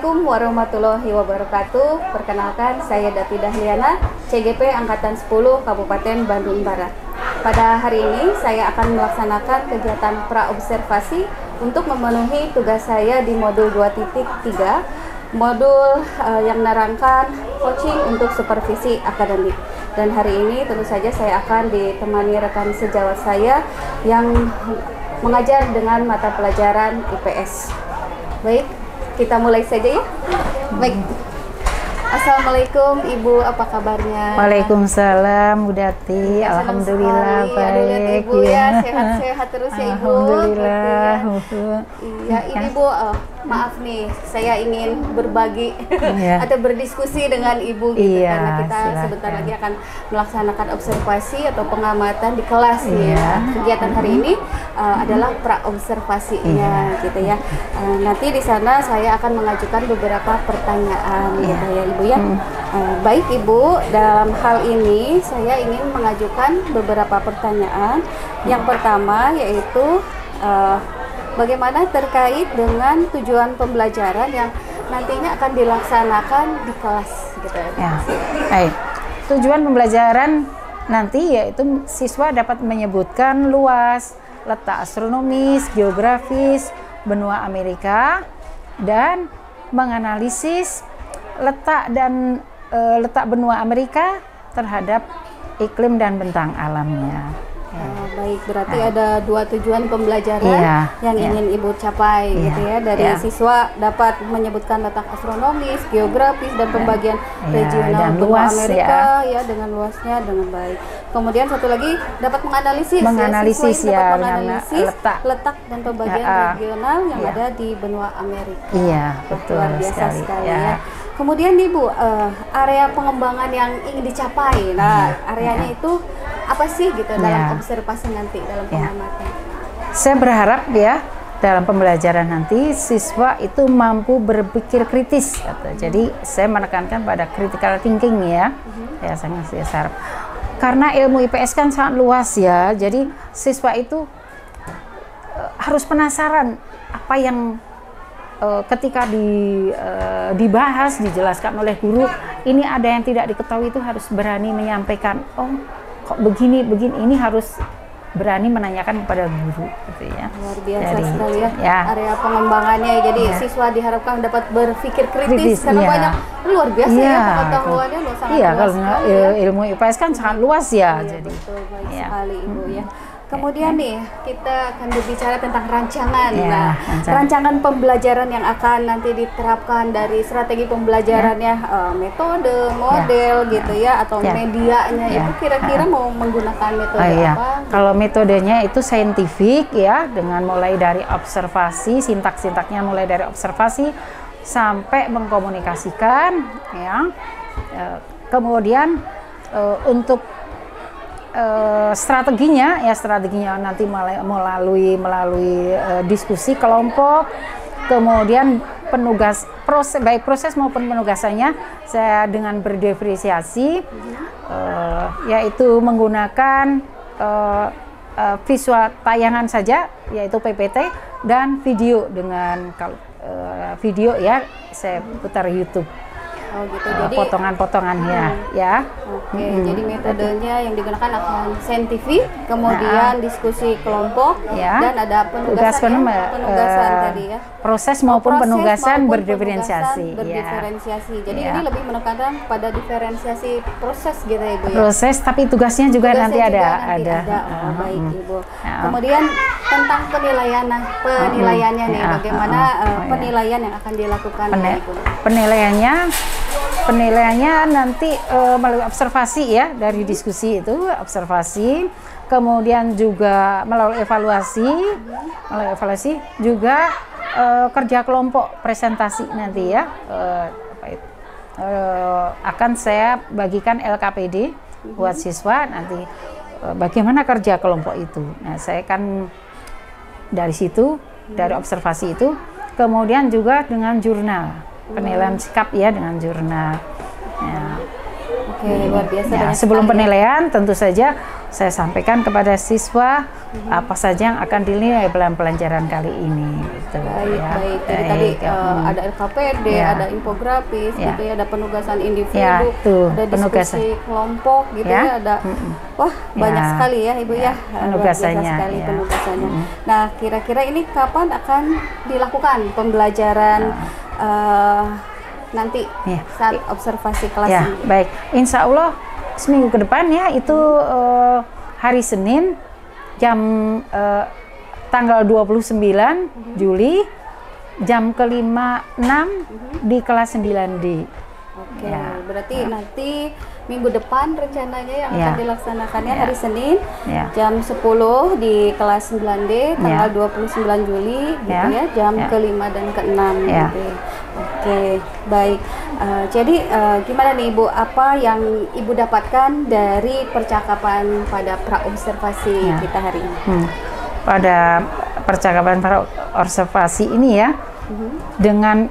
Assalamualaikum warahmatullahi wabarakatuh. Perkenalkan, saya Dati Dahliana, CGP Angkatan 10 Kabupaten Bandung Barat. Pada hari ini saya akan melaksanakan kegiatan praobservasi untuk memenuhi tugas saya di modul 2.3, modul yang menerangkan coaching untuk supervisi akademik. Dan hari ini tentu saja saya akan ditemani rekan sejawat saya yang mengajar dengan mata pelajaran IPS. Baik, kita mulai saja ya. Baik. Assalamualaikum Ibu, apa kabarnya? Waalaikumsalam Bu Dati, alhamdulillah baik. Ibu ya, sehat-sehat terus ya Ibu. Alhamdulillah. Iya, ini Bu, maaf nih, saya ingin berbagi atau berdiskusi dengan Ibu gitu, karena kita sebentar lagi akan melaksanakan observasi atau pengamatan di kelas ya. Kegiatan hari ini adalah praobservasinya gitu ya. Nanti di sana saya akan mengajukan beberapa pertanyaan gitu ya Ibu ya. Baik Ibu, dalam hal ini saya ingin mengajukan beberapa pertanyaan. Yang pertama yaitu bagaimana terkait dengan tujuan pembelajaran yang nantinya akan dilaksanakan di kelas gitu ya. Baik. Tujuan pembelajaran nanti yaitu siswa dapat menyebutkan luas, letak astronomis, geografis benua Amerika, dan menganalisis letak benua Amerika terhadap iklim dan bentang alamnya. Baik, berarti ada dua tujuan pembelajaran yang ingin Ibu capai gitu ya. Dari siswa dapat menyebutkan letak astronomis, geografis, dan pembagian regional benua Amerika ya dengan luasnya dengan baik. Kemudian satu lagi dapat menganalisis dapat menganalisis letak dan pembagian regional yang ada di benua Amerika. Iya, betul. Luar biasa sekali ya. Kemudian Ibu, area pengembangan yang ingin dicapai. Nah, areanya itu apa sih gitu dalam observasi nanti dalam pengamatan? Saya berharap ya dalam pembelajaran nanti siswa itu mampu berpikir kritis. Jadi saya menekankan pada critical thinking ya. Ya sangat harap. Karena ilmu IPS kan sangat luas ya. Jadi siswa itu harus penasaran apa yang ketika dibahas, dijelaskan oleh guru, ini ada yang tidak diketahui, itu harus berani menyampaikan. Oh, kok begini, ini harus berani menanyakan kepada guru gitu ya. Luar biasa sekali ya area pengembangannya. Jadi siswa diharapkan dapat berpikir kritis karena banyak luar biasa ya pengetahuannya sangat luas. Karena ilmu IPS kan sangat luas ya. Jadi betul, baik sekali Ibu ya. Kemudian nih kita akan berbicara tentang rancangan. Rancangan pembelajaran yang akan nanti diterapkan dari strategi pembelajarannya, metode, model gitu ya, atau medianya itu kira-kira mau menggunakan metode apa? Kalau metodenya itu saintifik ya, dengan mulai dari observasi, sintak-sintaknya mulai dari observasi sampai mengkomunikasikan ya. Kemudian untuk strateginya nanti melalui diskusi kelompok, kemudian proses maupun penugasannya saya dengan berdiferensiasi yaitu menggunakan visual tayangan saja yaitu PPT dan video dengan video ya saya putar YouTube. Oh gitu, jadi potongan-potongannya ya. Oke, jadi metodenya yang digunakan akan saintifik, kemudian diskusi kelompok, dan ada penugasan tadi ya. Proses maupun penugasan berdiferensiasi. Jadi ini lebih menekankan pada diferensiasi proses gitu ya Ibu ya. Proses, tapi tugasnya juga nanti ada. Baik Ibu. Kemudian tentang penilaiannya nih, bagaimana penilaian yang akan dilakukan Ibu? Penilaiannya nanti melalui observasi ya, dari diskusi itu observasi, kemudian juga melalui evaluasi juga kerja kelompok presentasi nanti ya. Akan saya bagikan LKPD buat siswa nanti bagaimana kerja kelompok itu. Nah, saya kan dari situ, dari observasi itu, kemudian juga dengan jurnal. Penilaian sikap ya dengan jurnal. Ya. Oke, luar biasa. Ya, sebelum penilaian tentu saja saya sampaikan kepada siswa apa saja yang akan dinilai dalam pelajaran kali ini. Gitu, baik, ya. baik. Jadi tadi ada LKPD, ada infografis, gitu ya, ada penugasan individu, ada diskusi kelompok, gitu ya, ada wah banyak sekali ya Ibu ya, penugasannya. Sekali penugasannya. Nah, kira-kira ini kapan akan dilakukan pembelajaran nanti saat observasi kelas ini? Baik, insya Allah seminggu ke depan ya, itu hari Senin jam tanggal 29 Juli jam ke-5-6 di kelas 9D. Oke, berarti nanti minggu depan rencananya yang akan dilaksanakannya hari Senin jam 10 di kelas 9D tanggal 29 Juli gitu ya, jam ke-5 dan ke-6 gitu. Oke, baik. Jadi gimana nih Ibu, apa yang Ibu dapatkan dari percakapan pada praobservasi kita hari ini? Pada percakapan praobservasi ini ya, dengan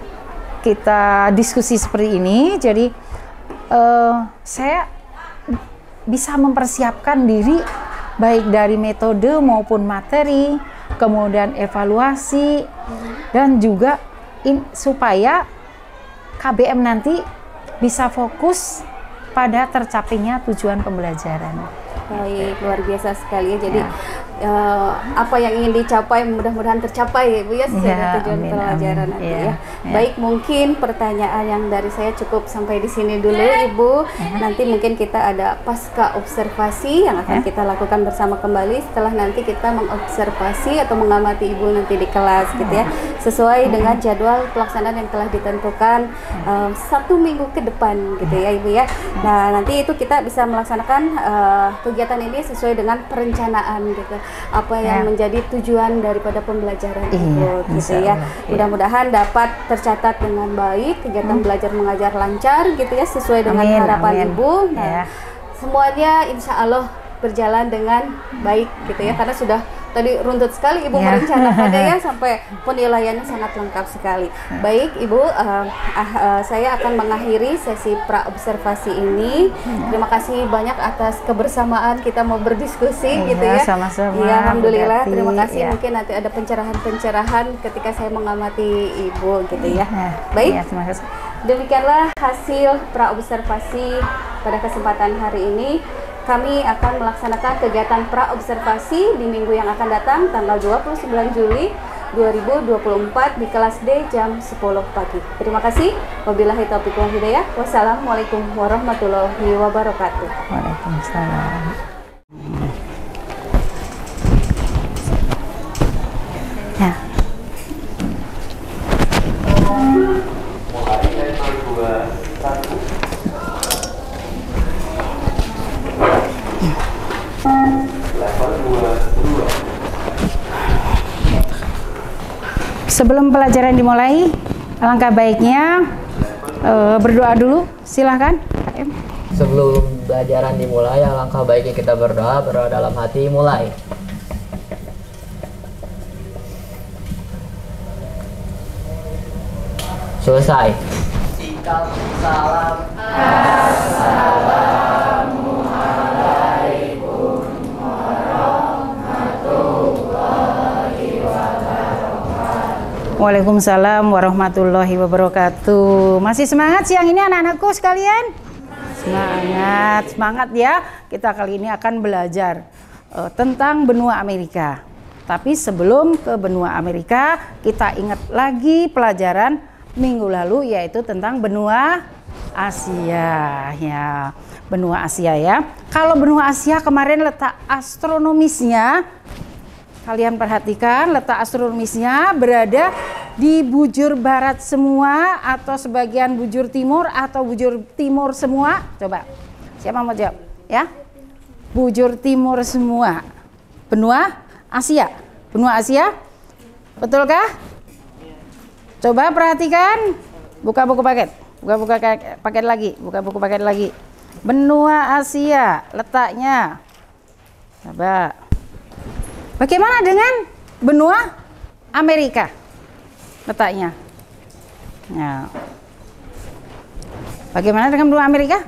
kita diskusi seperti ini, jadi saya bisa mempersiapkan diri baik dari metode maupun materi, kemudian evaluasi, dan juga supaya KBM nanti bisa fokus pada tercapainya tujuan pembelajaran. Baik, luar biasa sekali ya. Jadi apa yang ingin dicapai mudah-mudahan tercapai Ibu ya, sesuai tujuan pelajaran nanti ya. Baik, mungkin pertanyaan yang dari saya cukup sampai di sini dulu Ibu. Nanti mungkin kita ada pasca observasi yang akan kita lakukan bersama kembali setelah nanti kita mengobservasi atau mengamati Ibu nanti di kelas gitu ya, sesuai dengan jadwal pelaksanaan yang telah ditentukan 1 minggu ke depan gitu ya Ibu ya. Nah, nanti itu kita bisa melaksanakan kegiatan ini sesuai dengan perencanaan gitu, apa yang menjadi tujuan daripada pembelajaran itu gitu ya. Mudah-mudahan dapat tercatat dengan baik, kegiatan belajar mengajar lancar gitu ya, sesuai dengan harapan Ibu. Nah, semuanya insya Allah berjalan dengan baik gitu ya, karena sudah tadi runtut sekali Ibu merencanakannya ya, sampai penilaiannya sangat lengkap sekali. Baik Ibu, saya akan mengakhiri sesi praobservasi ini. Terima kasih banyak atas kebersamaan kita mau berdiskusi gitu ya. Sama-sama. Ya, alhamdulillah. Terima kasih. Mungkin nanti ada pencerahan-pencerahan ketika saya mengamati Ibu gitu ya. Baik. Terima kasih. Demikianlah hasil praobservasi pada kesempatan hari ini. Kami akan melaksanakan kegiatan praobservasi di minggu yang akan datang tanggal 29 Juli 2024 di kelas D jam 10 pagi. Terima kasih. Wabillahi taufiq wal hidayah. Wassalamualaikum warahmatullahi wabarakatuh. Waalaikumsalam. Ya. Sebelum pelajaran dimulai, alangkah baiknya berdoa dulu. Silahkan. Sebelum pelajaran dimulai, alangkah baiknya kita berdoa dalam hati. Mulai. Selesai. Sikap salam. Assalamualaikum warahmatullahi wabarakatuh. Waalaikumsalam warahmatullahi wabarakatuh. Masih semangat siang ini anak-anakku sekalian? Semangat ya. Kita kali ini akan belajar tentang benua Amerika. Tapi sebelum ke benua Amerika, kita ingat lagi pelajaran minggu lalu, yaitu tentang benua Asia ya. Benua Asia ya. Kalau benua Asia kemarin letak astronomisnya, kalian perhatikan letak astronomisnya berada di bujur barat semua, atau sebagian bujur timur, atau bujur timur semua. Coba, siapa mau jawab? Ya, bujur timur semua. Benua Asia. Benua Asia, betulkah? Coba perhatikan. Buka buku paket. Buka paket lagi. Buka buku paket lagi. Benua Asia letaknya. Coba. Bagaimana dengan benua Amerika letaknya? Ya. Bagaimana dengan benua Amerika?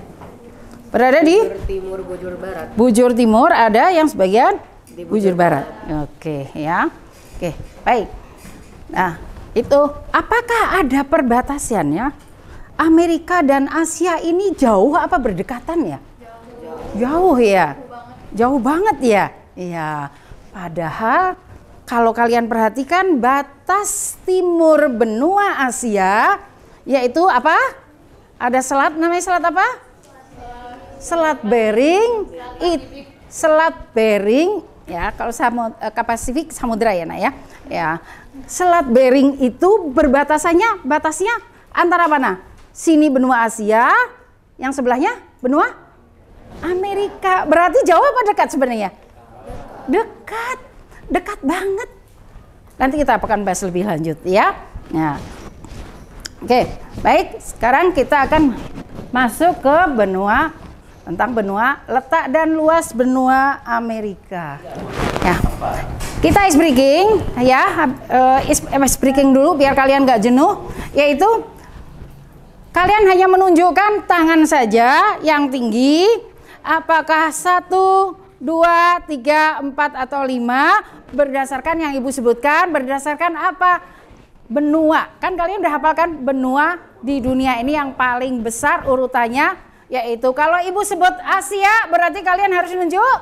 Berada di Bujur Timur, Bujur Barat. Bujur Timur, ada yang sebagian di Bujur Barat. Oke, ya. Oke, baik. Nah, itu apakah ada perbatasannya? Amerika dan Asia ini jauh apa berdekatan ya? Jauh ya. Jauh banget ya. Iya. Padahal kalau kalian perhatikan batas timur benua Asia yaitu apa? Ada selat, namanya selat apa? Selat Bering. Selat Bering ya, kalau Pasifik samudra ya, Nak ya. Ya. Selat Bering itu batasnya antara mana? Sini benua Asia, yang sebelahnya benua Amerika. Berarti jauh apa dekat sebenarnya? Dekat banget. Nanti kita akan bahas lebih lanjut ya. Nah, oke, baik. Sekarang kita akan masuk ke tentang benua, letak dan luas benua Amerika. Ya, kita ice breaking ya, ice breaking dulu biar kalian nggak jenuh. Yaitu kalian hanya menunjukkan tangan saja yang tinggi. Apakah 1, 2, 3, 4 atau 5 berdasarkan yang Ibu sebutkan, berdasarkan apa? Benua. Kan kalian udah hafalkan benua di dunia ini yang paling besar urutannya, yaitu kalau Ibu sebut Asia berarti kalian harus nunjuk.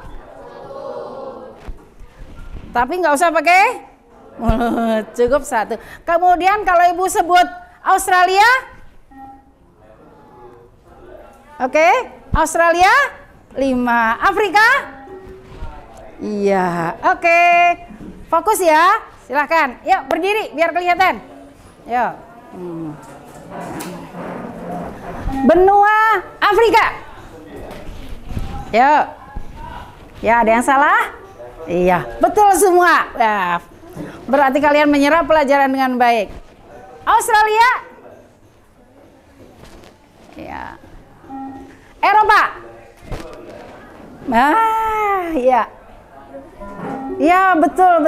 Tapi nggak usah pakai cukup 1. Kemudian kalau Ibu sebut Australia, oke, Australia 5. Afrika? Iya, oke. Fokus ya, silahkan. Yuk berdiri biar kelihatan. Yuk. Benua Afrika. Yuk. Ya, ada yang salah? Iya, betul semua. Ya, berarti kalian menyerap pelajaran dengan baik. Australia? Ya. Eropa? Ya. Ya, betul.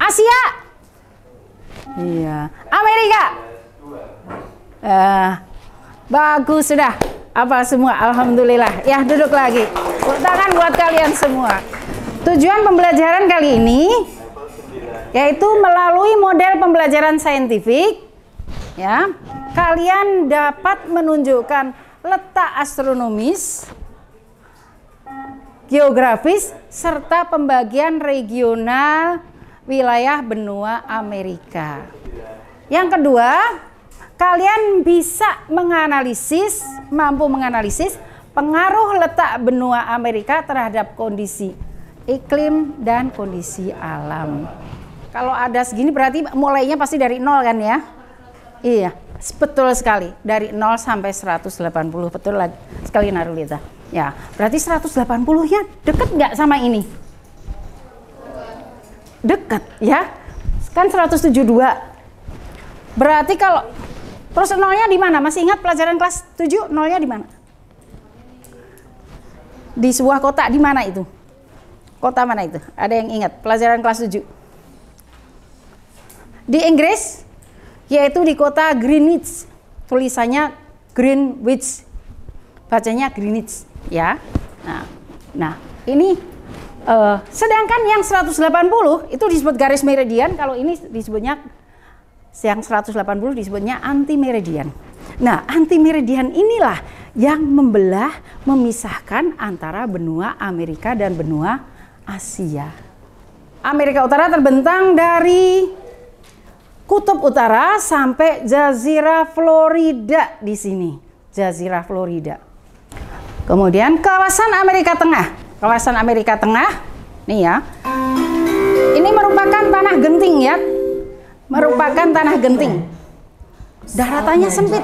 Asia? Iya. Amerika? Bagus sudah. Apa semua? Alhamdulillah. Ya, duduk lagi. Tepuk tangan buat kalian semua. Tujuan pembelajaran kali ini yaitu melalui model pembelajaran saintifik, ya, kalian dapat menunjukkan letak astronomis, geografis, serta pembagian regional wilayah benua Amerika. Yang kedua, kalian bisa mampu menganalisis pengaruh letak benua Amerika terhadap kondisi iklim dan kondisi alam. Kalau ada segini berarti mulainya pasti dari 0 kan ya? Iya, betul sekali. Dari 0 sampai 180, betul lagi sekali Narulita. Ya, berarti 180-nya dekat nggak sama ini? Dekat ya. Kan 172. Berarti kalau terus nolnya di mana? Masih ingat pelajaran kelas 7 nolnya di mana? Di sebuah kota, di mana itu? Kota mana itu? Ada yang ingat pelajaran kelas 7? Di Inggris, yaitu di kota Greenwich. Tulisannya Greenwich, bacanya Greenwich ya. Nah ini sedangkan yang 180 itu disebut garis meridian. Kalau ini disebutnya yang 180 disebutnya anti meridian. Nah, anti meridian inilah yang memisahkan antara benua Amerika dan benua Asia. Amerika Utara terbentang dari Kutub Utara sampai Jazirah Florida di sini. Jazirah Florida. Kemudian kawasan Amerika Tengah. Kawasan Amerika Tengah, nih ya. Ini merupakan tanah genting ya. Merupakan tanah genting. Daratannya sempit.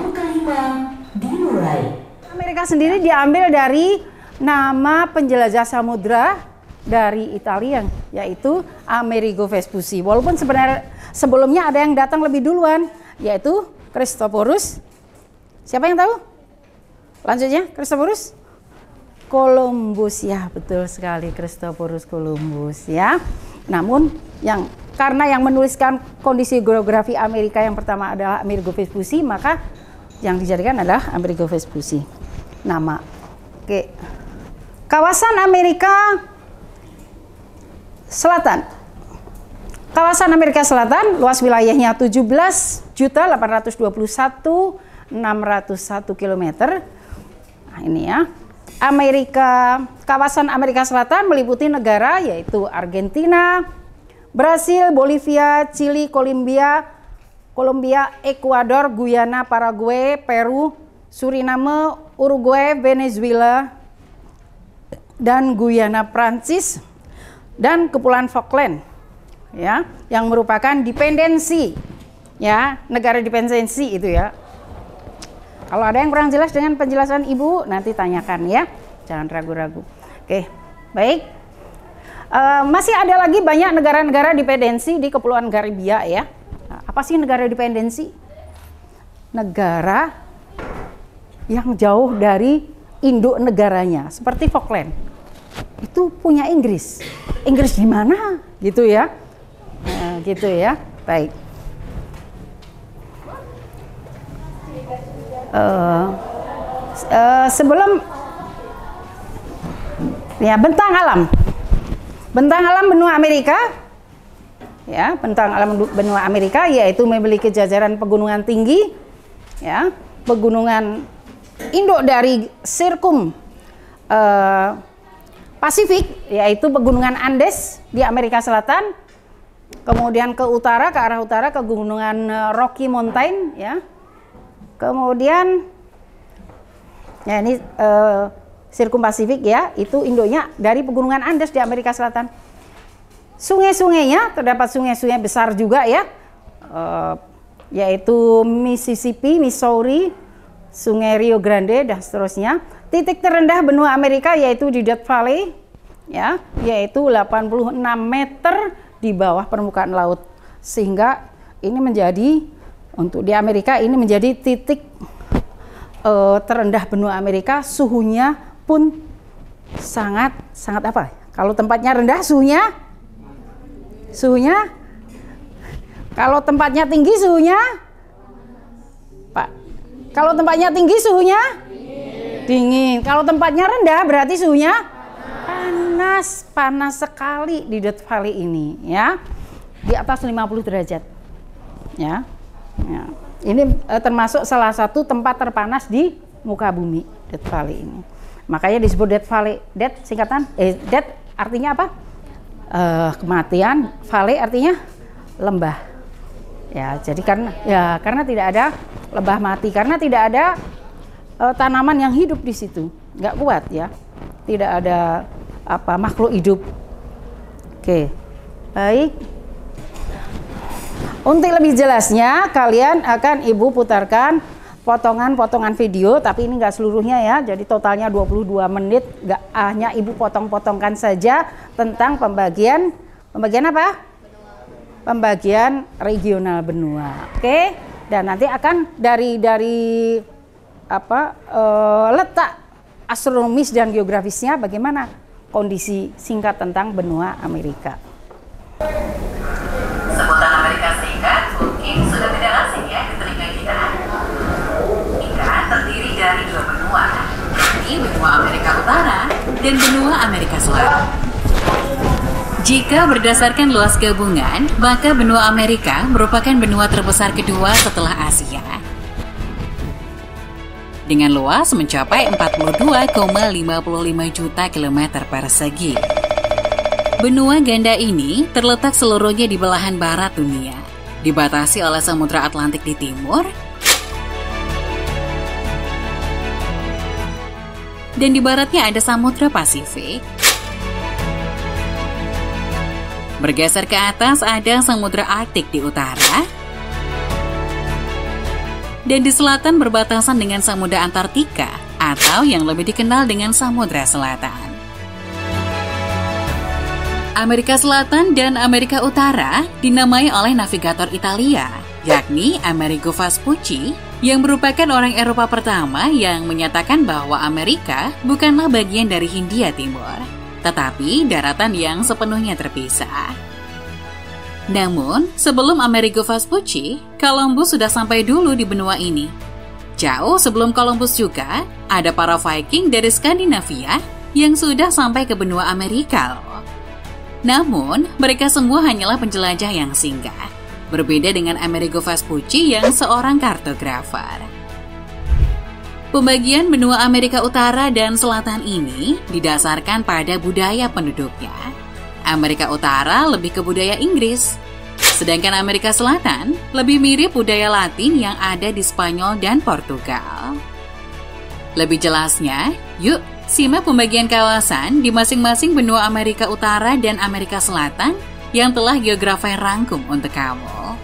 Amerika sendiri diambil dari nama penjelajah samudra dari Italia, yaitu Amerigo Vespucci. Walaupun sebenarnya sebelumnya ada yang datang lebih duluan, yaitu Christophorus. Siapa yang tahu? Lanjutnya, Christophorus Columbus, ya betul sekali, Christophorus Columbus ya. Namun karena yang menuliskan kondisi geografi Amerika yang pertama adalah Amerigo Vespucci, maka yang dijadikan adalah Amerigo Vespucci. nama. Oke. Kawasan Amerika Selatan. Kawasan Amerika Selatan luas wilayahnya 17.821.601 km. Nah, ini ya. Kawasan Amerika Selatan meliputi negara yaitu Argentina, Brasil, Bolivia, Chili, Kolombia, Ekuador, Guyana, Paraguay, Peru, Suriname, Uruguay, Venezuela, dan Guyana Prancis, dan Kepulauan Falkland, ya, yang merupakan dependensi, ya, negara dependensi itu ya. Kalau ada yang kurang jelas dengan penjelasan Ibu, nanti tanyakan ya, jangan ragu-ragu. Oke, baik. Masih ada lagi banyak negara-negara dependensi di Kepulauan Karibia ya. Nah, apa sih negara dependensi? Negara yang jauh dari induk negaranya, seperti Falkland. Itu punya Inggris. Inggris di mana? Gitu ya. Nah, gitu ya. Baik. Sebelum ya, bentang alam benua Amerika, ya, bentang alam benua Amerika yaitu memiliki jajaran pegunungan tinggi, ya, pegunungan induk dari sirkum Pasifik, yaitu pegunungan Andes di Amerika Selatan, kemudian ke utara, ke arah utara ke pegunungan Rocky Mountain, ya. Kemudian ya ini sirkum Pasifik ya, itu induknya dari pegunungan Andes di Amerika Selatan. Sungai-sungainya terdapat sungai-sungai besar juga ya, yaitu Mississippi, Missouri, Sungai Rio Grande dan seterusnya. Titik terendah benua Amerika yaitu di Death Valley ya, yaitu 86 meter di bawah permukaan laut, sehingga ini menjadi untuk di Amerika ini menjadi titik terendah benua Amerika. Suhunya pun sangat apa? Kalau tempatnya rendah suhunya kalau tempatnya tinggi suhunya Pak. Kalau tempatnya tinggi suhunya dingin. Kalau tempatnya rendah berarti suhunya panas sekali di Death Valley ini ya. Di atas 50 derajat. Ya. Ya. Ini termasuk salah satu tempat terpanas di muka bumi, Death Valley ini. Makanya disebut Death Valley. Death singkatan Death artinya apa? Kematian, Valley artinya lembah. Ya, jadi karena tidak ada lembah mati, karena tidak ada tanaman yang hidup di situ, nggak kuat ya, tidak ada makhluk hidup. Oke, baik. Untuk lebih jelasnya, kalian akan Ibu putarkan potongan-potongan video, tapi ini nggak seluruhnya ya, jadi totalnya 22 menit, nggak hanya Ibu potong-potongkan saja tentang pembagian apa? Pembagian regional benua. Oke, dan nanti akan dari letak astronomis dan geografisnya bagaimana kondisi singkat tentang benua Amerika. Sebutan Amerika Serikat mungkin sudah tidak asing ya di telinga kita. Kita terdiri dari dua benua, yakni benua Amerika Utara dan benua Amerika Selatan. Jika berdasarkan luas gabungan, maka benua Amerika merupakan benua terbesar kedua setelah Asia, dengan luas mencapai 42,55 juta kilometer persegi. Benua ganda ini terletak seluruhnya di belahan barat dunia, dibatasi oleh Samudra Atlantik di timur, dan di baratnya ada Samudra Pasifik. Bergeser ke atas ada Samudra Arktik di utara, dan di selatan berbatasan dengan Samudra Antartika atau yang lebih dikenal dengan Samudra Selatan. Amerika Selatan dan Amerika Utara dinamai oleh navigator Italia, yakni Amerigo Vespucci, yang merupakan orang Eropa pertama yang menyatakan bahwa Amerika bukanlah bagian dari Hindia Timur, tetapi daratan yang sepenuhnya terpisah. Namun, sebelum Amerigo Vespucci, Columbus sudah sampai dulu di benua ini. Jauh sebelum Columbus juga, ada para Viking dari Skandinavia yang sudah sampai ke benua Amerika loh. Namun, mereka semua hanyalah penjelajah yang singgah. Berbeda dengan Amerigo Vespucci yang seorang kartografer. Pembagian benua Amerika Utara dan Selatan ini didasarkan pada budaya penduduknya. Amerika Utara lebih ke budaya Inggris, sedangkan Amerika Selatan lebih mirip budaya Latin yang ada di Spanyol dan Portugal. Lebih jelasnya, yuk simak pembagian kawasan di masing-masing benua Amerika Utara dan Amerika Selatan yang telah geografer rangkum untuk kamu.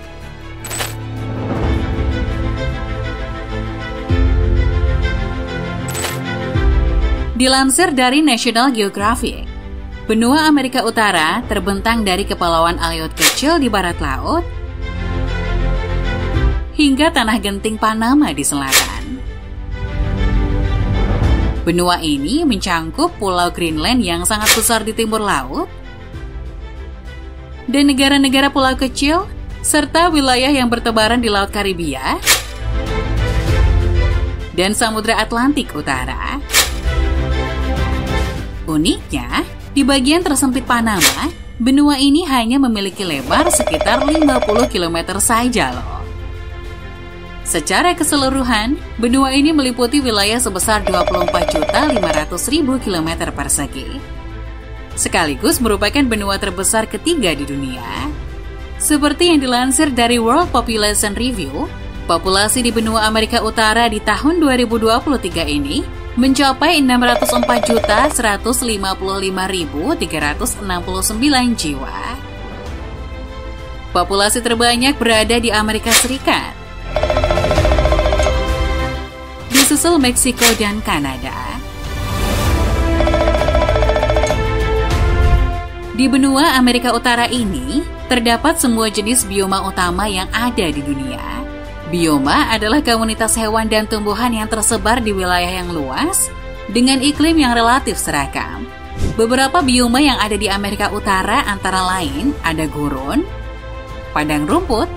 Dilansir dari National Geographic, benua Amerika Utara terbentang dari Kepulauan Aleut kecil di barat laut hingga Tanah Genting Panama di selatan. Benua ini mencangkup Pulau Greenland yang sangat besar di timur laut dan negara-negara pulau kecil serta wilayah yang bertebaran di Laut Karibia dan Samudra Atlantik Utara. Uniknya, di bagian tersempit Panama, benua ini hanya memiliki lebar sekitar 50 km saja loh. Secara keseluruhan, benua ini meliputi wilayah sebesar 24.500.000 km persegi. Sekaligus merupakan benua terbesar ketiga di dunia. Seperti yang dilansir dari World Population Review, populasi di benua Amerika Utara di tahun 2023 ini mencapai 604.155.369 jiwa. Populasi terbanyak berada di Amerika Serikat, disusul Meksiko dan Kanada. Di benua Amerika Utara ini, terdapat semua jenis bioma utama yang ada di dunia. Bioma adalah komunitas hewan dan tumbuhan yang tersebar di wilayah yang luas dengan iklim yang relatif seragam. Beberapa bioma yang ada di Amerika Utara antara lain ada gurun, padang rumput,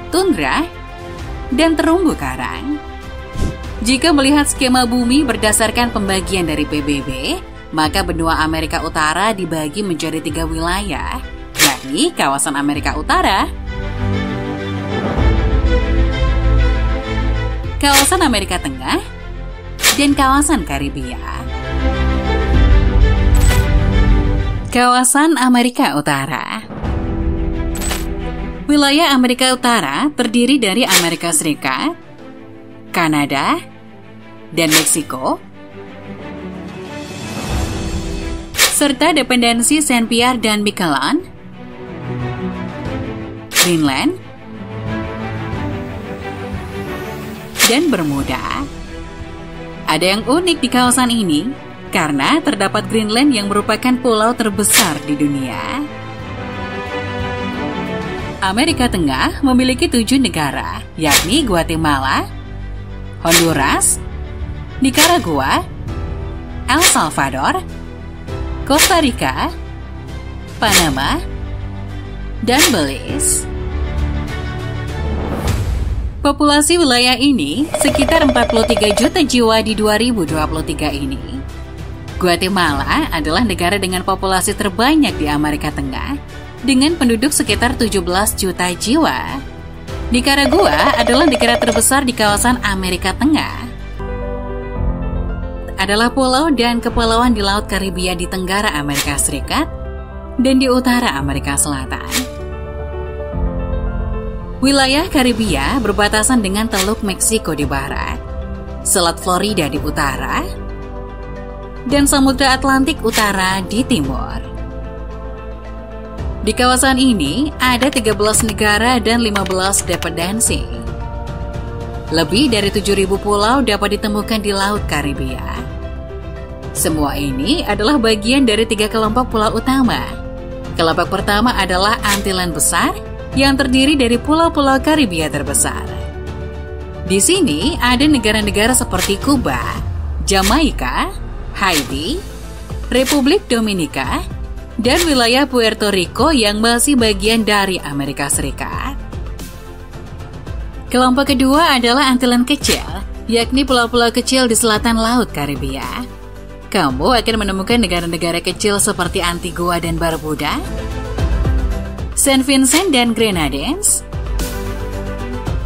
tundra, dan terumbu karang. Jika melihat skema bumi berdasarkan pembagian dari PBB, maka benua Amerika Utara dibagi menjadi 3 wilayah, yakni kawasan Amerika Utara, kawasan Amerika Tengah, dan kawasan Karibia. Kawasan Amerika Utara. Wilayah Amerika Utara terdiri dari Amerika Serikat, Kanada, dan Meksiko, serta dependensi Saint Pierre dan Miquelon, Greenland, dan Bermuda. Ada yang unik di kawasan ini karena terdapat Greenland yang merupakan pulau terbesar di dunia. Amerika Tengah memiliki 7 negara, yakni Guatemala, Honduras, Nicaragua, El Salvador, Costa Rica, Panama, dan Belize. Populasi wilayah ini sekitar 43 juta jiwa di 2023 ini. Guatemala adalah negara dengan populasi terbanyak di Amerika Tengah, dengan penduduk sekitar 17 juta jiwa. Nicaragua adalah negara terbesar di kawasan Amerika Tengah. Adalah pulau dan kepulauan di Laut Karibia di tenggara Amerika Serikat dan di utara Amerika Selatan. Wilayah Karibia berbatasan dengan Teluk Meksiko di barat, Selat Florida di utara, dan Samudra Atlantik Utara di timur. Di kawasan ini ada 13 negara dan 15 dependensi. Lebih dari 7.000 pulau dapat ditemukan di Laut Karibia. Semua ini adalah bagian dari 3 kelompok pulau utama. Kelompok pertama adalah Antillen Besar, yang terdiri dari pulau-pulau Karibia terbesar. Di sini ada negara-negara seperti Kuba, Jamaika, Haiti, Republik Dominika, dan wilayah Puerto Rico yang masih bagian dari Amerika Serikat. Kelompok kedua adalah Antillen Kecil, yakni pulau-pulau kecil di selatan Laut Karibia. Kamu akan menemukan negara-negara kecil seperti Antigua dan Barbuda, Saint Vincent dan Grenadines,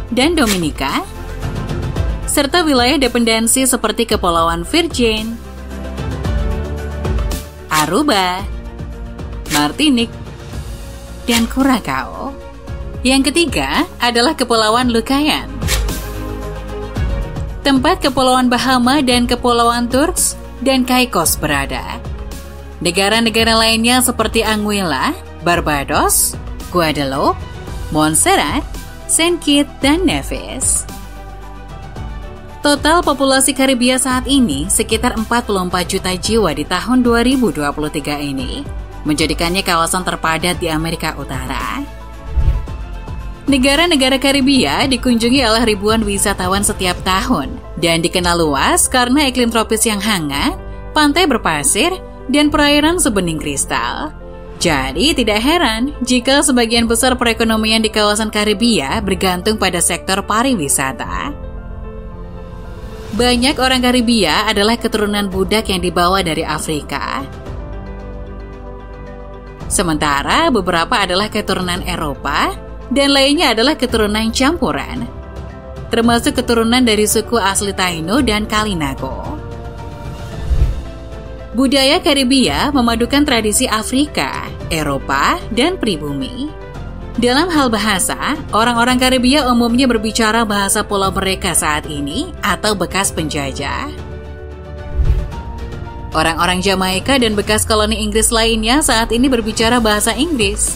dan Dominika, serta wilayah dependensi seperti Kepulauan Virgin, Aruba, Martinique, dan Curaçao. Yang ketiga adalah Kepulauan Lucayan, tempat Kepulauan Bahama dan Kepulauan Turks dan Caicos berada. Negara-negara lainnya seperti Anguilla, Barbados, Guadeloupe, Montserrat, Saint Kitts, dan Nevis. Total populasi Karibia saat ini sekitar 44 juta jiwa di tahun 2023 ini, menjadikannya kawasan terpadat di Amerika Utara. Negara-negara Karibia dikunjungi oleh ribuan wisatawan setiap tahun dan dikenal luas karena iklim tropis yang hangat, pantai berpasir, dan perairan sebening kristal. Jadi tidak heran jika sebagian besar perekonomian di kawasan Karibia bergantung pada sektor pariwisata. Banyak orang Karibia adalah keturunan budak yang dibawa dari Afrika. Sementara beberapa adalah keturunan Eropa, dan lainnya adalah keturunan campuran, termasuk keturunan dari suku asli Taino dan Kalinago. Budaya Karibia memadukan tradisi Afrika, Eropa, dan pribumi. Dalam hal bahasa, orang-orang Karibia umumnya berbicara bahasa pulau mereka saat ini atau bekas penjajah. Orang-orang Jamaika dan bekas koloni Inggris lainnya saat ini berbicara bahasa Inggris.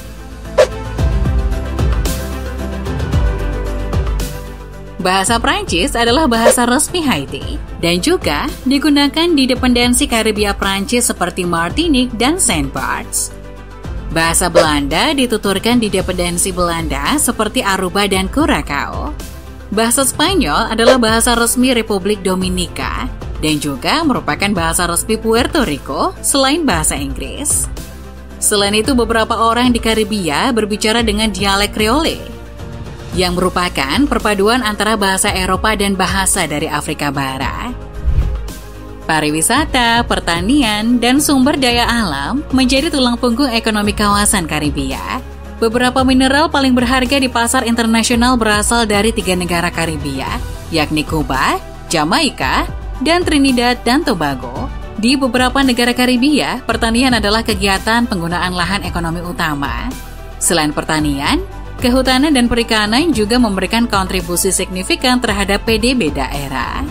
Bahasa Prancis adalah bahasa resmi Haiti dan juga digunakan di dependensi Karibia Prancis seperti Martinique dan Saint Barts. Bahasa Belanda dituturkan di dependensi Belanda seperti Aruba dan Curaçao. Bahasa Spanyol adalah bahasa resmi Republik Dominika dan juga merupakan bahasa resmi Puerto Rico selain bahasa Inggris. Selain itu, beberapa orang di Karibia berbicara dengan dialek Creole, yang merupakan perpaduan antara bahasa Eropa dan bahasa dari Afrika Barat. Pariwisata, pertanian, dan sumber daya alam menjadi tulang punggung ekonomi kawasan Karibia. Beberapa mineral paling berharga di pasar internasional berasal dari 3 negara Karibia, yakni Kuba, Jamaika, dan Trinidad dan Tobago. Di beberapa negara Karibia, pertanian adalah kegiatan penggunaan lahan ekonomi utama. Selain pertanian, kehutanan dan perikanan juga memberikan kontribusi signifikan terhadap PDB daerah.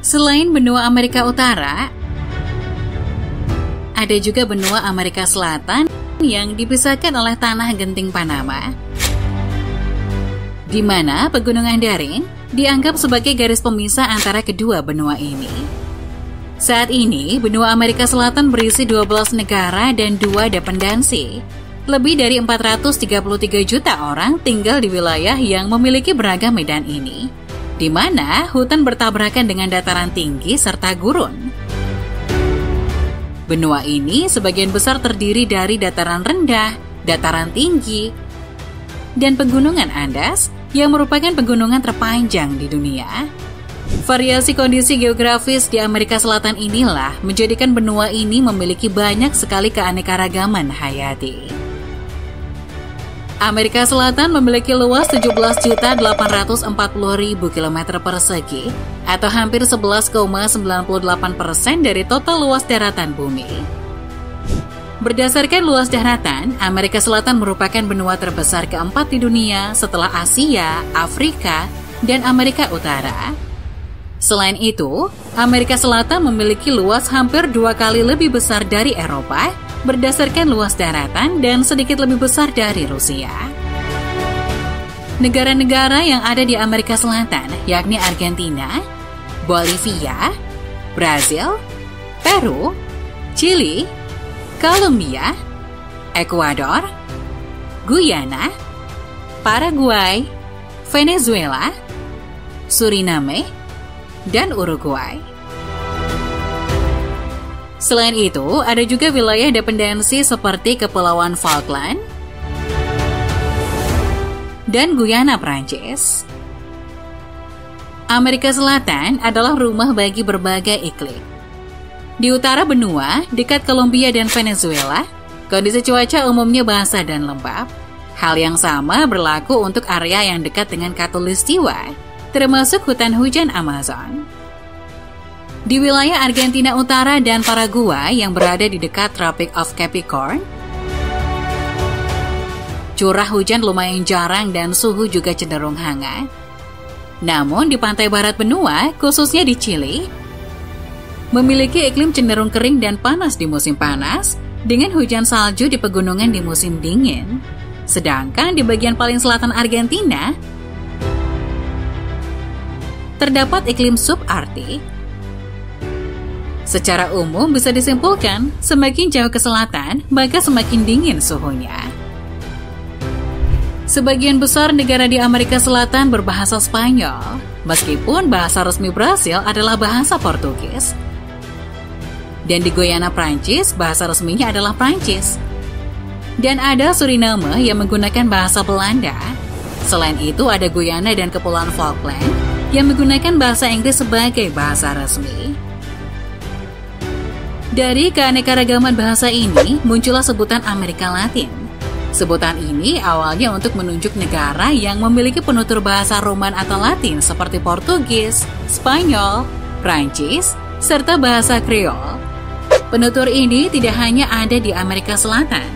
Selain benua Amerika Utara, ada juga benua Amerika Selatan yang dipisahkan oleh tanah genting Panama, di mana pegunungan daring dianggap sebagai garis pemisah antara kedua benua ini. Saat ini, benua Amerika Selatan berisi 12 negara dan 2 dependensi. Lebih dari 433 juta orang tinggal di wilayah yang memiliki beragam medan ini, di mana hutan bertabrakan dengan dataran tinggi serta gurun. Benua ini sebagian besar terdiri dari dataran rendah, dataran tinggi, dan pegunungan Andes yang merupakan pegunungan terpanjang di dunia. Variasi kondisi geografis di Amerika Selatan inilah menjadikan benua ini memiliki banyak sekali keanekaragaman hayati. Amerika Selatan memiliki luas 17.840.000 km persegi atau hampir 11,98% dari total luas daratan bumi. Berdasarkan luas daratan, Amerika Selatan merupakan benua terbesar keempat di dunia setelah Asia, Afrika, dan Amerika Utara. Selain itu, Amerika Selatan memiliki luas hampir 2 kali lebih besar dari Eropa berdasarkan luas daratan dan sedikit lebih besar dari Rusia. Negara-negara yang ada di Amerika Selatan yakni Argentina, Bolivia, Brazil, Peru, Chili, Kolombia, Ekuador, Guyana, Paraguay, Venezuela, Suriname, dan Uruguay. Selain itu, ada juga wilayah dependensi seperti Kepulauan Falkland dan Guyana, Prancis. Amerika Selatan adalah rumah bagi berbagai iklim. Di utara benua, dekat Kolombia dan Venezuela, kondisi cuaca umumnya basah dan lembab. Hal yang sama berlaku untuk area yang dekat dengan Khatulistiwa, termasuk hutan hujan Amazon. Di wilayah Argentina Utara dan Paraguay yang berada di dekat Tropic of Capricorn, curah hujan lumayan jarang dan suhu juga cenderung hangat. Namun di pantai barat benua, khususnya di Chili, memiliki iklim cenderung kering dan panas di musim panas, dengan hujan salju di pegunungan di musim dingin. Sedangkan di bagian paling selatan Argentina, terdapat iklim subarktik. Secara umum bisa disimpulkan, semakin jauh ke selatan, maka semakin dingin suhunya. Sebagian besar negara di Amerika Selatan berbahasa Spanyol, meskipun bahasa resmi Brasil adalah bahasa Portugis. Dan di Guyana, Prancis, bahasa resminya adalah Prancis. Dan ada Suriname yang menggunakan bahasa Belanda. Selain itu ada Guyana dan Kepulauan Falkland yang menggunakan bahasa Inggris sebagai bahasa resmi. Dari keanekaragaman bahasa ini, muncullah sebutan Amerika Latin. Sebutan ini awalnya untuk menunjuk negara yang memiliki penutur bahasa Roman atau Latin seperti Portugis, Spanyol, Prancis, serta bahasa Kreol. Penutur ini tidak hanya ada di Amerika Selatan.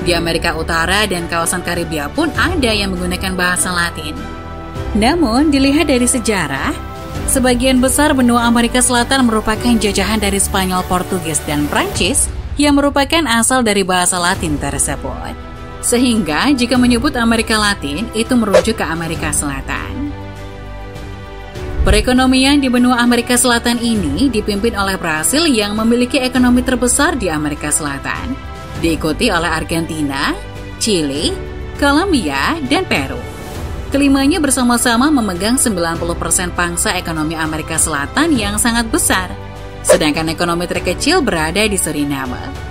Di Amerika Utara dan kawasan Karibia pun ada yang menggunakan bahasa Latin. Namun, dilihat dari sejarah, sebagian besar benua Amerika Selatan merupakan jajahan dari Spanyol, Portugis, dan Prancis yang merupakan asal dari bahasa Latin tersebut. Sehingga jika menyebut Amerika Latin, itu merujuk ke Amerika Selatan. Perekonomian di benua Amerika Selatan ini dipimpin oleh Brasil yang memiliki ekonomi terbesar di Amerika Selatan, diikuti oleh Argentina, Chili, Kolombia, dan Peru. Kelimanya bersama-sama memegang 90% pangsa ekonomi Amerika Selatan yang sangat besar, sedangkan ekonomi terkecil berada di Suriname.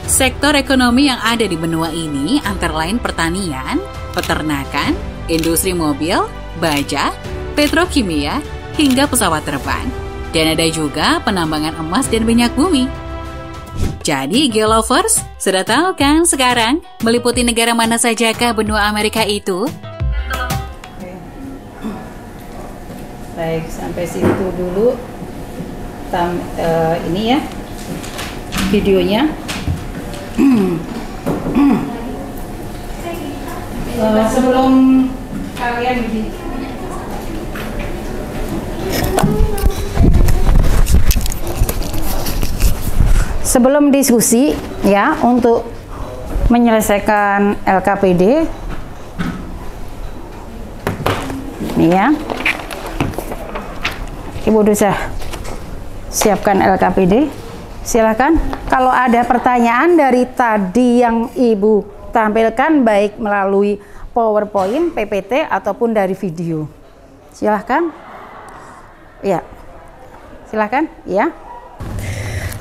Sektor ekonomi yang ada di benua ini antara lain pertanian, peternakan, industri mobil, baja, petrokimia, hingga pesawat terbang. Dan ada juga penambangan emas dan minyak bumi. Jadi, Geolovers, sudah tahu kan sekarang meliputi negara mana sajakah benua Amerika itu? Baik, sampai situ dulu ini ya videonya. Sebelum kalian begini, sebelum diskusi ya untuk menyelesaikan LKPD nih ya, Ibu Dusa siapkan LKPD. Silakan kalau ada pertanyaan dari tadi yang Ibu tampilkan baik melalui PowerPoint, PPT ataupun dari video. Silakan. Ya. Silakan, ya.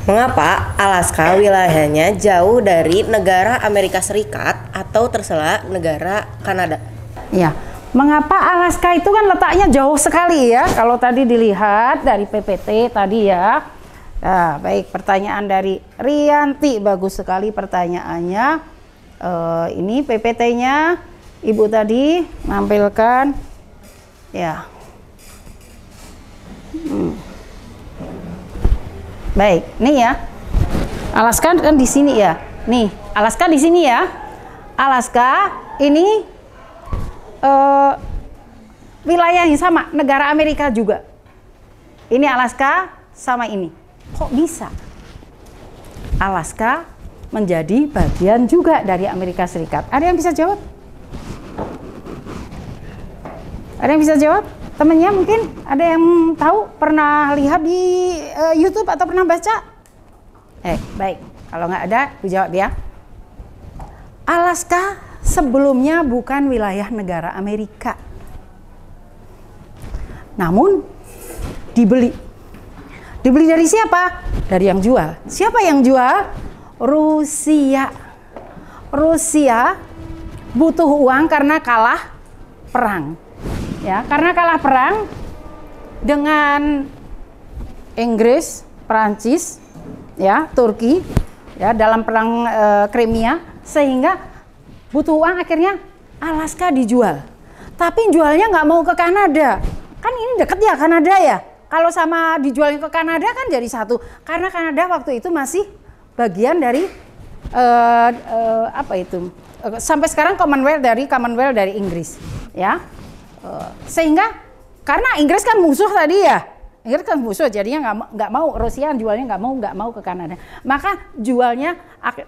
Mengapa Alaska wilayahnya jauh dari negara Amerika Serikat atau tercela negara Kanada? Ya. Mengapa Alaska itu kan letaknya jauh sekali ya? Kalau tadi dilihat dari PPT tadi ya. Nah, baik, pertanyaan dari Rianti, bagus sekali pertanyaannya. Ini PPT-nya Ibu tadi menampilkan, ya. Baik, nih ya. Alaska kan di sini ya. Nih, Alaska di sini ya. Alaska ini wilayah yang sama, negara Amerika juga. Ini Alaska sama ini. Kok bisa Alaska menjadi bagian juga dari Amerika Serikat? Ada yang bisa jawab? Ada yang bisa jawab? Temennya mungkin ada yang tahu, pernah lihat di YouTube atau pernah baca? Baik, kalau nggak ada, Bu jawab ya. Alaska sebelumnya bukan wilayah negara Amerika, namun dibeli Dibeli dari siapa? Dari yang jual. Siapa yang jual? Rusia. Rusia butuh uang karena kalah perang. Ya, karena kalah perang dengan Inggris, Perancis, ya, Turki, ya, dalam perang Crimea, sehingga butuh uang, akhirnya Alaska dijual. Tapi jualnya nggak mau ke Kanada. Kan ini deket ya Kanada ya. Kalau sama dijualnya ke Kanada kan jadi satu. Karena Kanada waktu itu masih bagian dari sampai sekarang Commonwealth dari Inggris, ya. Sehingga karena Inggris kan musuh tadi ya. Inggris kan musuh, jadinya nggak mau Rusia jualnya nggak mau ke Kanada. Maka jualnya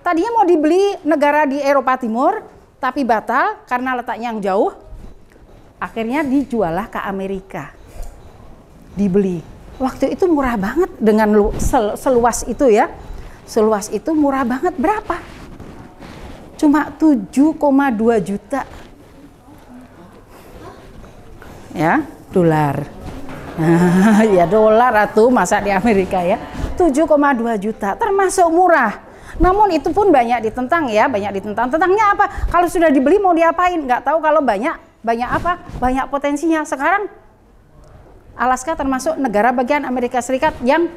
tadinya mau dibeli negara di Eropa Timur, tapi batal karena letaknya yang jauh. Akhirnya dijualah ke Amerika. Dibeli. Waktu itu murah banget dengan seluas itu ya. Seluas itu murah banget, berapa? Cuma 7,2 juta. Ya, dolar. Ya dolar atau masa di Amerika ya. 7,2 juta, termasuk murah. Namun itu pun banyak ditentang ya, banyak ditentang. Tentangnya apa? Kalau sudah dibeli mau diapain? Nggak tahu. Kalau banyak apa? Banyak potensinya. Sekarang Alaska termasuk negara bagian Amerika Serikat yang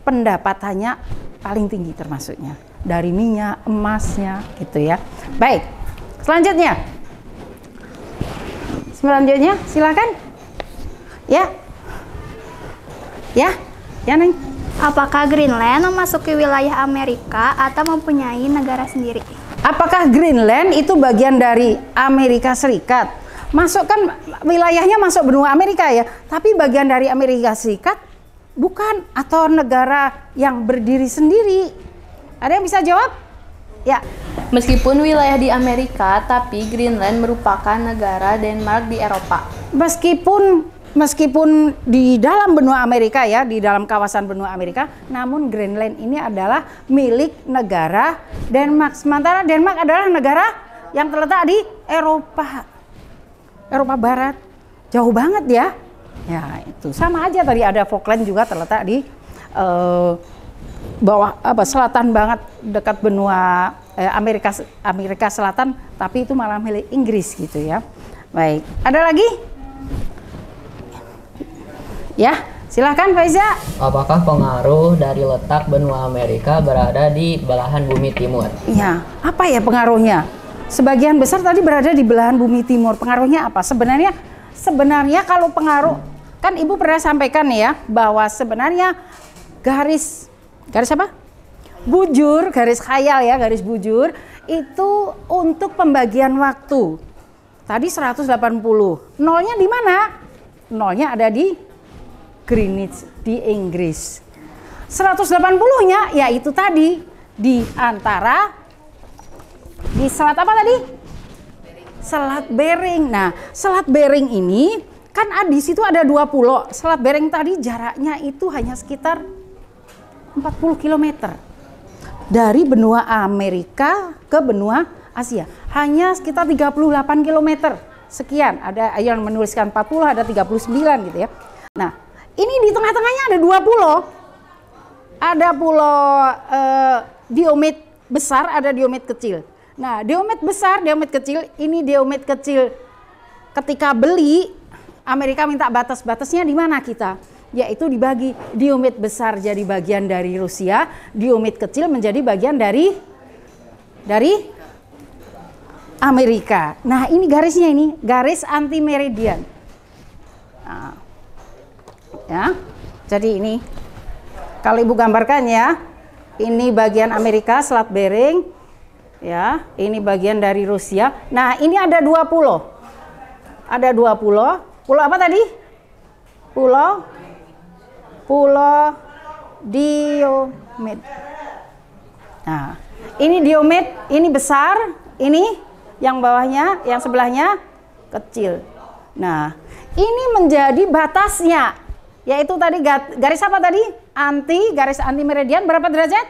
pendapatannya paling tinggi termasuknya. Dari minyak, emasnya gitu ya. Baik, selanjutnya silakan. Ya, Neng. Apakah Greenland memasuki wilayah Amerika atau mempunyai negara sendiri? Apakah Greenland itu bagian dari Amerika Serikat? Masuk kan wilayahnya masuk benua Amerika ya, tapi bagian dari Amerika Serikat bukan, atau negara yang berdiri sendiri? Ada yang bisa jawab? Ya. Meskipun wilayah di Amerika, tapi Greenland merupakan negara Denmark di Eropa. Meskipun di dalam benua Amerika ya, di dalam kawasan benua Amerika, namun Greenland ini adalah milik negara Denmark. Sementara Denmark adalah negara yang terletak di Eropa Barat. Jauh banget ya. Ya, itu sama aja tadi ada Falkland juga terletak di bawah selatan banget dekat benua Amerika Selatan, tapi itu malah milik Inggris gitu ya. Baik, ada lagi? Ya, silahkan Faiza. Apakah pengaruh dari letak benua Amerika berada di belahan bumi timur? Iya, apa ya pengaruhnya? Sebagian besar tadi berada di belahan bumi timur. Pengaruhnya apa? Sebenarnya kalau pengaruh, kan Ibu pernah sampaikan ya, bahwa sebenarnya garis apa? Bujur, garis khayal ya, garis bujur itu untuk pembagian waktu. Tadi 180. Nolnya di mana? Nolnya ada di Greenwich di Inggris. 180-nya yaitu tadi di antara di selat apa tadi? Selat Bering. Nah, Selat Bering ini kan di situ ada 2 pulau. Selat Bering tadi jaraknya itu hanya sekitar 40 km. Dari benua Amerika ke benua Asia. Hanya sekitar 38 km. Sekian, ada yang menuliskan 40, ada 39 gitu ya. Nah, ini di tengah-tengahnya ada 2 pulau. Ada pulau Diomede besar, ada Diomede kecil. Nah, Diomede besar, Diomede kecil, ini Diomede kecil. Ketika beli, Amerika minta batas-batasnya di mana kita? Yaitu dibagi. Diomede besar jadi bagian dari Rusia, Diomede kecil menjadi bagian dari Amerika. Nah, ini garisnya, ini garis anti meridian. Nah, ya, jadi ini kalau Ibu gambarkan ya, ini bagian Amerika, Selat Bering, ya, ini bagian dari Rusia. Nah, ini ada 2 pulau, ada 2 pulau. Pulau apa tadi? Pulau Diomede. Nah, ini Diomede, ini besar, ini yang bawahnya, yang sebelahnya kecil. Nah, ini menjadi batasnya. Yaitu tadi garis apa tadi? Garis anti meridian berapa derajat?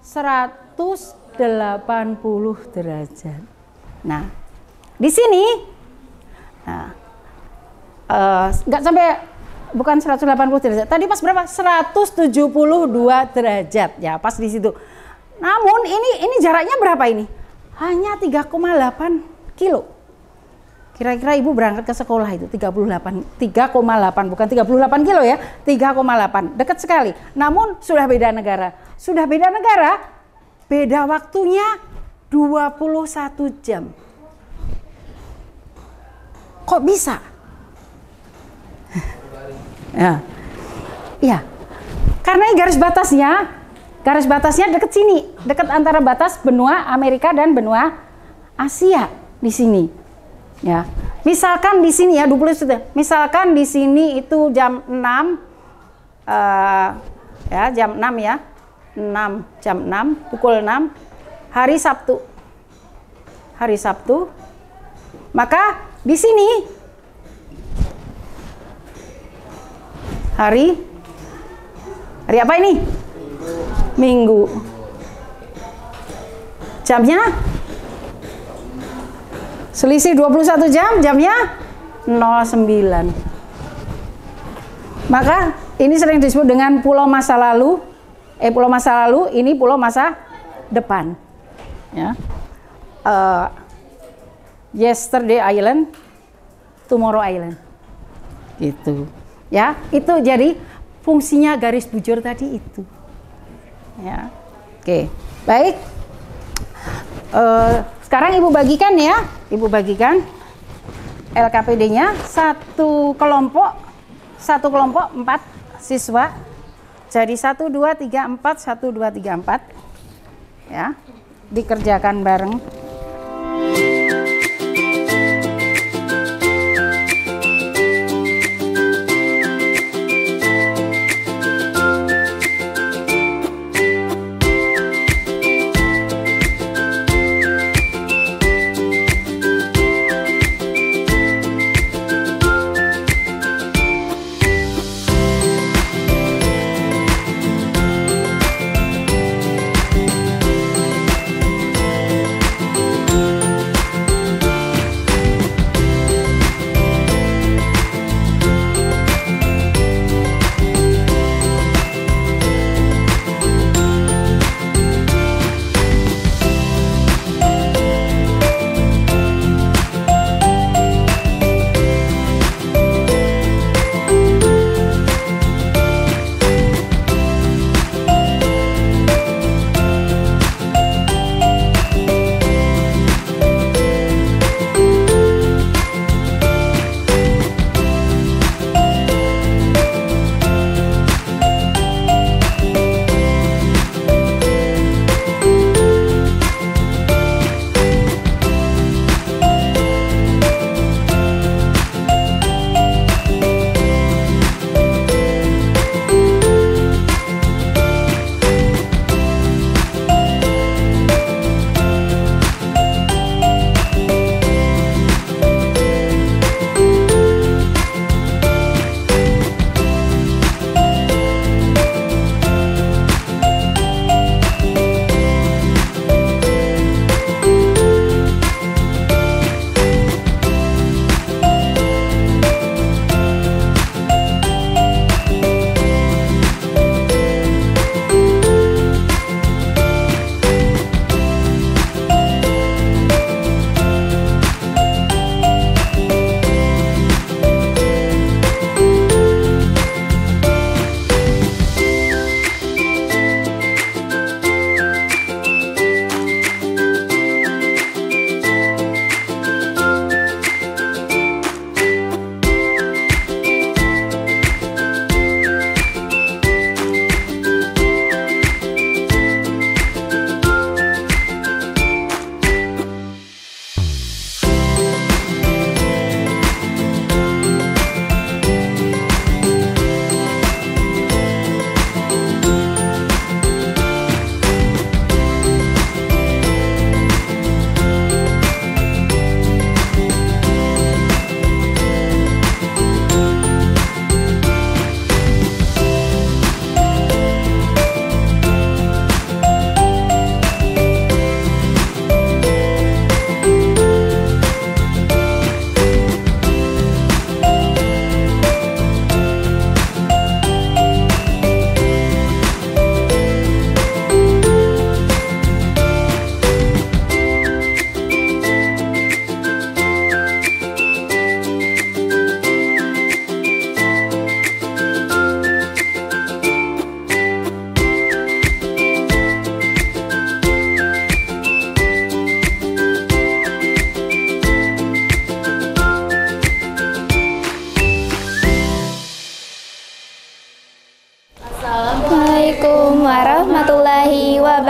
180 derajat. Nah, di sini nggak sampai bukan 180 derajat. Tadi pas berapa? 172 derajat ya, pas di situ. Namun ini jaraknya berapa ini? Hanya 3,8 kilo. Kira-kira ibu berangkat ke sekolah itu 3,8 bukan 38 kilo ya, 3,8. Dekat sekali. Namun sudah beda negara. Sudah beda negara, beda waktunya 21 jam. Kok bisa? Ya, karena ini garis batasnya dekat sini, dekat antara batas benua Amerika dan benua Asia di sini. Ya, misalkan di sini ya 20 misalkan di sini itu jam 6, ya jam 6 ya, jam 6 pukul 6 hari Sabtu, maka di sini hari apa ini? Minggu. Jamnya selisih 21 jam, jamnya 09. Maka ini sering disebut dengan pulau masa lalu. Pulau masa lalu, ini pulau masa depan. Ya. Yesterday Island, Tomorrow Island. Gitu. Ya, itu jadi fungsinya garis bujur tadi itu. Ya, oke, baik. Sekarang ibu bagikan ya, ibu bagikan LKPD-nya satu kelompok 4 siswa. Jadi 1, 2, 3, 4, 1, 2, 3, 4. Ya, dikerjakan bareng.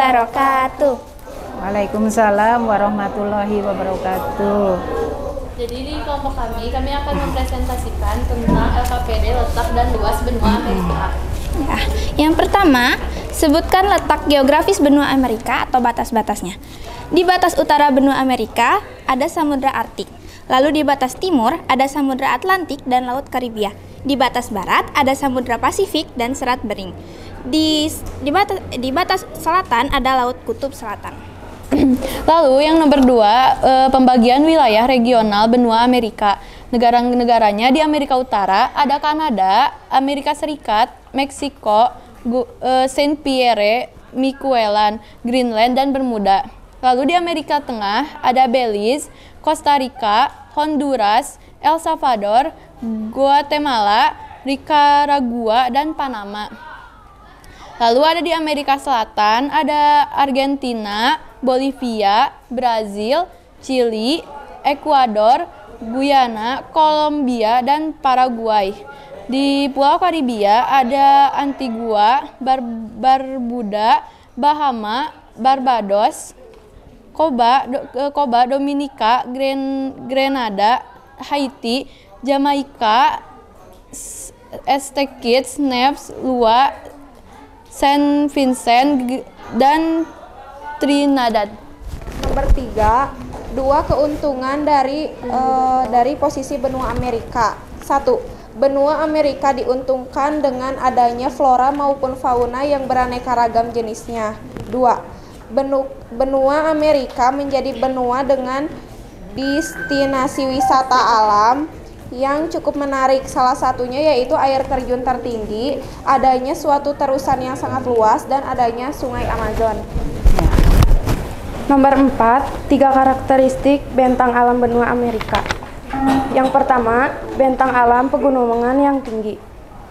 wabarakatuh. Waalaikumsalam warahmatullahi wabarakatuh. Jadi di kelompok kami akan mempresentasikan tentang LKPD, letak dan luas benua Amerika. Ya, yang pertama, sebutkan letak geografis benua Amerika atau batas-batasnya. Di batas utara benua Amerika ada Samudra Arktik. Lalu di batas timur ada Samudra Atlantik dan Laut Karibia. Di batas barat ada Samudra Pasifik dan Selat Bering. Di batas selatan ada Laut Kutub Selatan. Lalu yang nomor 2, pembagian wilayah regional benua Amerika. Negara-negaranya di Amerika Utara ada Kanada, Amerika Serikat, Meksiko, Saint Pierre, Miquelon, Greenland, dan Bermuda. Lalu di Amerika Tengah ada Belize, Costa Rica, Honduras, El Salvador, Guatemala, Nicaragua, dan Panama. Lalu ada di Amerika Selatan ada Argentina, Bolivia, Brazil, Chili, Ekuador, Guyana, Kolombia, dan Paraguay. Di Pulau Karibia ada Antigua, Barbuda, Bahama, Barbados, Cuba, Dominika, Grenada, Haiti, Jamaika, St. Kitts, Nevis, Lua, Saint Vincent, dan Trinidad. Nomor 3, 2 keuntungan dari posisi benua Amerika. 1. Benua Amerika diuntungkan dengan adanya flora maupun fauna yang beraneka ragam jenisnya. 2. Benua Amerika menjadi benua dengan destinasi wisata alam yang cukup menarik. Salah satunya yaitu air terjun tertinggi, adanya suatu terusan yang sangat luas, dan adanya sungai Amazon. Nomor 4, 3 karakteristik bentang alam benua Amerika. Yang pertama, bentang alam pegunungan yang tinggi.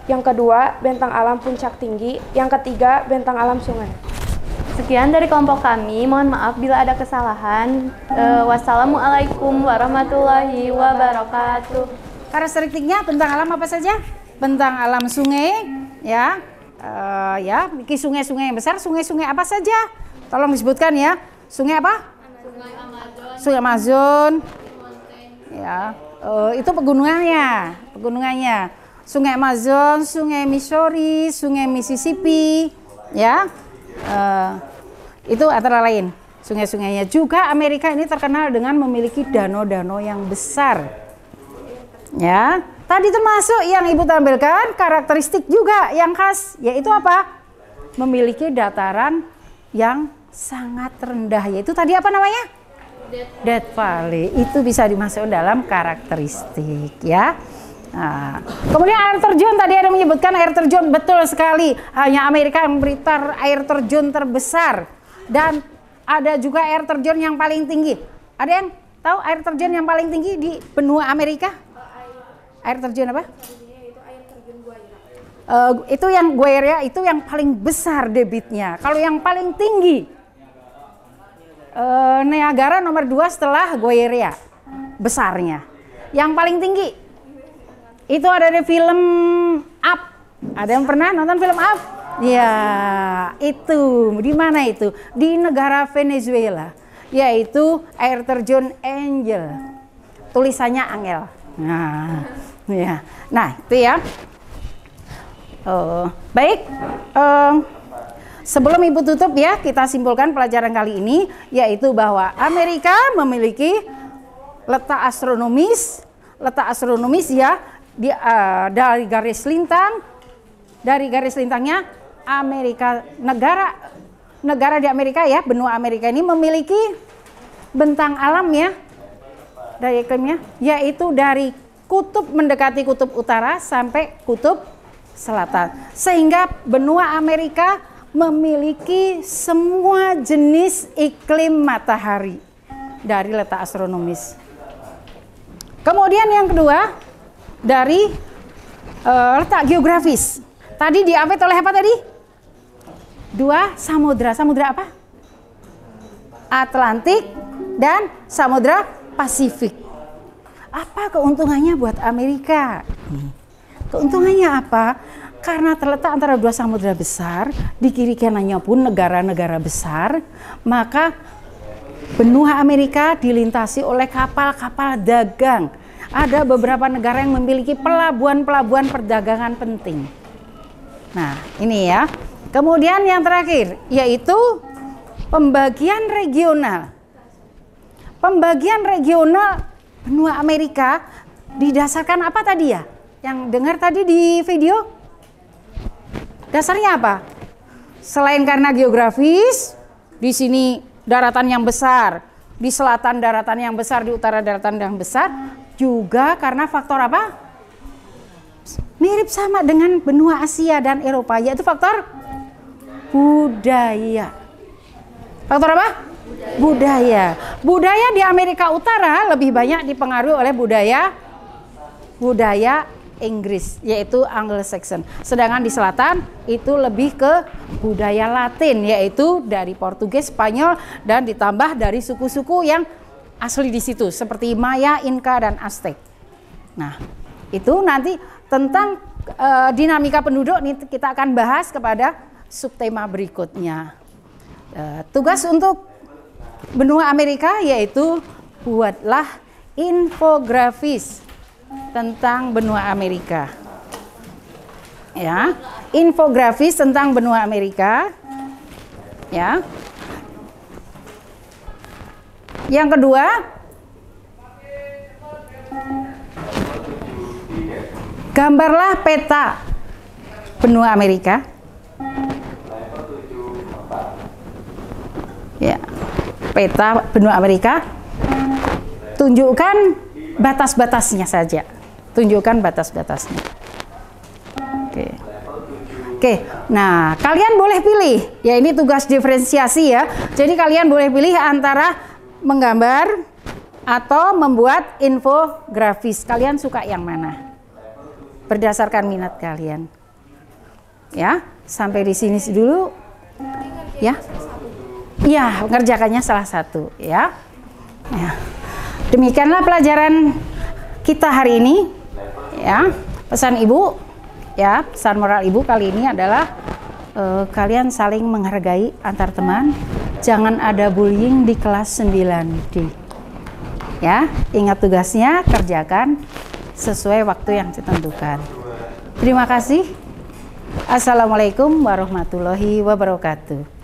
Yang kedua, bentang alam puncak tinggi. Yang ketiga, bentang alam sungai. Sekian dari kelompok kami, mohon maaf bila ada kesalahan. Wassalamualaikum warahmatullahi wabarakatuh. Karakteristiknya bentang alam apa saja? Bentang alam sungai, ya, memiliki sungai-sungai yang besar. Sungai-sungai apa saja? Tolong disebutkan ya. Sungai apa? Sungai Amazon. Sungai Amazon. Ya, itu pegunungannya. Sungai Amazon, Sungai Missouri, Sungai Mississippi, ya. Itu antara lain sungai-sungainya. Juga Amerika ini terkenal dengan memiliki danau-danau yang besar. Ya, tadi termasuk yang Ibu tampilkan karakteristik juga yang khas, yaitu apa? Memiliki dataran yang sangat rendah, yaitu tadi apa namanya? Death Valley. Itu bisa dimasukkan dalam karakteristik, ya. Nah, kemudian air terjun, tadi ada menyebutkan air terjun, betul sekali. Hanya Amerika yang memberi air terjun terbesar, dan ada juga air terjun yang paling tinggi. Ada yang tahu air terjun yang paling tinggi di benua Amerika? Air terjun apa? Itu yang Guaiana, itu yang paling besar debitnya. Kalau yang paling tinggi, Niagara nomor 2 setelah Guaiana besarnya. Yang paling tinggi itu ada di film Up. Ada yang pernah nonton film Up? Ya, itu di mana itu? Di negara Venezuela, yaitu air terjun Angel. Tulisannya Angel. Nah, ya. Nah, itu ya. Baik. Sebelum Ibu tutup ya, kita simpulkan pelajaran kali ini, yaitu bahwa Amerika memiliki letak astronomis ya, dari garis lintang, dari garis lintangnya Amerika, negara di Amerika ya, benua Amerika ini memiliki bentang alam ya, dari iklimnya, yaitu dari kutub mendekati kutub utara sampai kutub selatan, sehingga benua Amerika memiliki semua jenis iklim matahari dari letak astronomis. Kemudian yang kedua, dari letak geografis. Tadi diapit oleh apa tadi? 2 samudra. Samudra apa? Atlantik dan Samudra Pasifik. Apa keuntungannya buat Amerika? Keuntungannya apa? Karena terletak antara dua samudra besar, di kiri kanannya pun negara-negara besar, maka benua Amerika dilintasi oleh kapal-kapal dagang. Ada beberapa negara yang memiliki pelabuhan-pelabuhan perdagangan penting. Nah, ini ya. Kemudian yang terakhir, yaitu pembagian regional. Pembagian regional benua Amerika didasarkan apa tadi ya? Yang dengar tadi di video? Dasarnya apa? Selain karena geografis, di sini daratan yang besar, di selatan daratan yang besar, di utara daratan yang besar, juga karena faktor apa? Mirip sama dengan benua Asia dan Eropa, yaitu faktor budaya. Faktor apa? Budaya. Budaya di Amerika Utara lebih banyak dipengaruhi oleh budaya Inggris, yaitu Anglo-Saxon. Sedangkan di selatan itu lebih ke budaya Latin, yaitu dari Portugis, Spanyol, dan ditambah dari suku-suku yang asli di situ seperti Maya, Inca, dan Aztec. Nah, itu nanti tentang dinamika penduduk ini kita akan bahas kepada subtema berikutnya. Tugas untuk benua Amerika yaitu buatlah infografis tentang benua Amerika. Ya, infografis tentang benua Amerika. Ya. Yang kedua, gambarlah peta benua Amerika. Ya, peta benua Amerika. Tunjukkan batas-batasnya saja. Tunjukkan batas-batasnya. Oke. Nah, kalian boleh pilih. Ya, ini tugas diferensiasi ya. Jadi kalian boleh pilih antara menggambar atau membuat infografis. Kalian suka yang mana? Berdasarkan minat kalian. Ya, sampai di sini dulu. Ya. Iya, mengerjakannya salah satu ya. Ya. Demikianlah pelajaran kita hari ini ya. Pesan ibu ya, pesan moral ibu kali ini adalah kalian saling menghargai antar teman. Jangan ada bullying di kelas 9D ya. Ingat tugasnya, kerjakan sesuai waktu yang ditentukan. Terima kasih. Assalamualaikum warahmatullahi wabarakatuh.